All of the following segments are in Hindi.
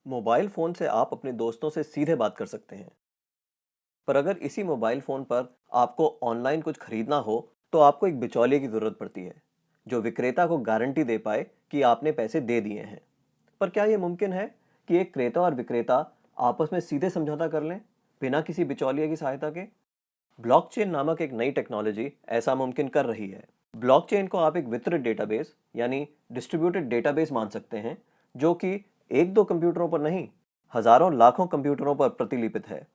मोबाइल फ़ोन से आप अपने दोस्तों से सीधे बात कर सकते हैं, पर अगर इसी मोबाइल फ़ोन पर आपको ऑनलाइन कुछ खरीदना हो, तो आपको एक बिचौलिए की ज़रूरत पड़ती है, जो विक्रेता को गारंटी दे पाए कि आपने पैसे दे दिए हैं। पर क्या ये मुमकिन है कि एक क्रेता और विक्रेता आपस में सीधे समझौता कर लें, बिना किसी बिचौलिए की सहायता के? ब्लॉकचेन नामक एक नई टेक्नोलॉजी ऐसा मुमकिन कर रही है। ब्लॉकचेन को आप एक वितरित डेटाबेस यानी डिस्ट्रीब्यूटेड डेटाबेस मान सकते हैं, जो कि एक दो कंप्यूटरों पर नहीं, हजारों लाखों कंप्यूटरों पर प्रतिलिपित है।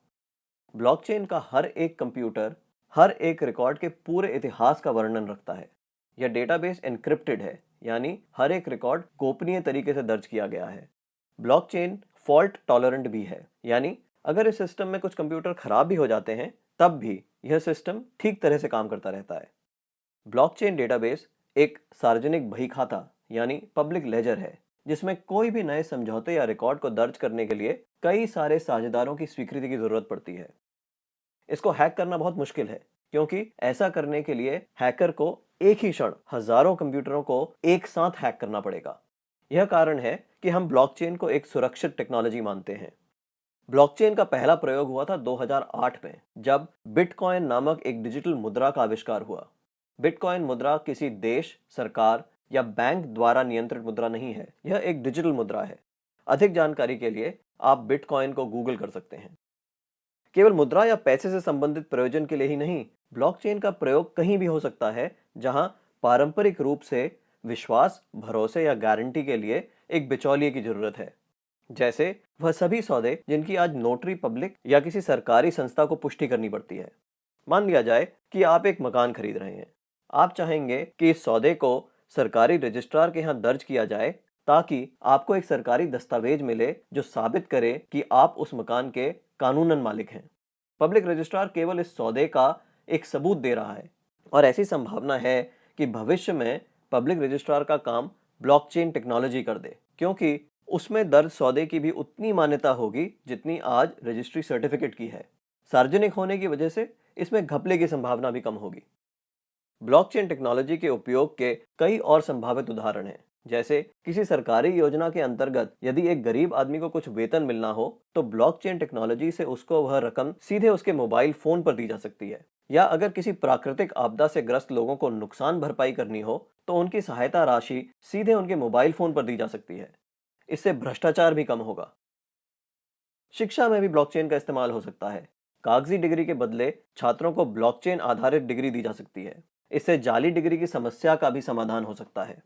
ब्लॉकचेन का हर एक कंप्यूटर हर एक रिकॉर्ड के पूरे इतिहास का वर्णन रखता है। यह डेटाबेस एन्क्रिप्टेड है, यानी हर एक रिकॉर्ड गोपनीय तरीके से दर्ज किया गया है। ब्लॉकचेन फॉल्ट टॉलरेंट भी है, यानी अगर इस सिस्टम में कुछ कंप्यूटर खराब भी हो जाते हैं, तब भी यह सिस्टम ठीक तरह से काम करता रहता है। ब्लॉकचेन डेटाबेस एक सार्वजनिक बही खाता यानी पब्लिक लेजर है, जिसमें कोई भी नए समझौते या रिकॉर्ड को दर्ज करने के लिए कई सारे साझेदारों की स्वीकृति की जरूरत पड़ती है। इसको हैक करना बहुत मुश्किल है, क्योंकि ऐसा करने के लिए हैकर को एक ही क्षण हजारों कंप्यूटरों को एक साथ हैक करना पड़ेगा। यह कारण है कि हम ब्लॉकचेन को एक सुरक्षित टेक्नोलॉजी मानते हैं। ब्लॉकचेन का पहला प्रयोग हुआ था 2008 में, जब बिटकॉइन नामक एक डिजिटल मुद्रा का आविष्कार हुआ। बिटकॉइन मुद्रा किसी देश, सरकार या बैंक द्वारा नियंत्रित मुद्रा नहीं है, यह एक डिजिटल मुद्रा है। अधिक जानकारी के लिए आप बिटकॉइन को गूगल कर सकते हैं। केवल मुद्रा या पैसे से संबंधित प्रयोजन के लिए ही नहीं, ब्लॉकचेन का प्रयोग कहीं भी हो सकता है जहां पारंपरिक रूप से विश्वास, भरोसे या गारंटी के लिए एक बिचौलिए की जरूरत है। जैसे वह सभी सौदे जिनकी आज नोटरी पब्लिक या किसी सरकारी संस्था को पुष्टि करनी पड़ती है। मान लिया जाए कि आप एक मकान खरीद रहे हैं। आप चाहेंगे कि इस सौदे को सरकारी रजिस्ट्रार के यहाँ दर्ज किया जाए, ताकि आपको एक सरकारी दस्तावेज मिले जो साबित करे कि आप उस मकान के कानूनन मालिक हैं। पब्लिक रजिस्ट्रार केवल इस सौदे का एक सबूत दे रहा है, और ऐसी संभावना है कि भविष्य में पब्लिक रजिस्ट्रार का काम ब्लॉकचेन टेक्नोलॉजी कर दे, क्योंकि उसमें दर्ज सौदे की भी उतनी मान्यता होगी जितनी आज रजिस्ट्री सर्टिफिकेट की है। सार्वजनिक होने की वजह से इसमें घपले की संभावना भी कम होगी। ब्लॉकचेन टेक्नोलॉजी के उपयोग के कई और संभावित उदाहरण हैं। जैसे किसी सरकारी योजना के अंतर्गत यदि एक गरीब आदमी को कुछ वेतन मिलना हो, तो ब्लॉकचेन टेक्नोलॉजी से उसको वह रकम सीधे उसके मोबाइल फोन पर दी जा सकती है। या अगर किसी प्राकृतिक आपदा से ग्रस्त लोगों को नुकसान भरपाई करनी हो, तो उनकी सहायता राशि सीधे उनके मोबाइल फोन पर दी जा सकती है। इससे भ्रष्टाचार भी कम होगा। शिक्षा में भी ब्लॉकचेन का इस्तेमाल हो सकता है। कागजी डिग्री के बदले छात्रों को ब्लॉकचेन आधारित डिग्री दी जा सकती है। इससे जाली डिग्री की समस्या का भी समाधान हो सकता है।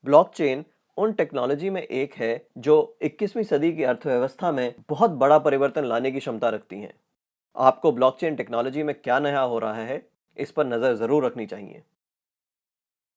ब्लॉकचेन उन टेक्नोलॉजी में एक है जो 21वीं सदी की अर्थव्यवस्था में बहुत बड़ा परिवर्तन लाने की क्षमता रखती हैं। आपको ब्लॉकचेन टेक्नोलॉजी में क्या नया हो रहा है, इस पर नजर जरूर रखनी चाहिए।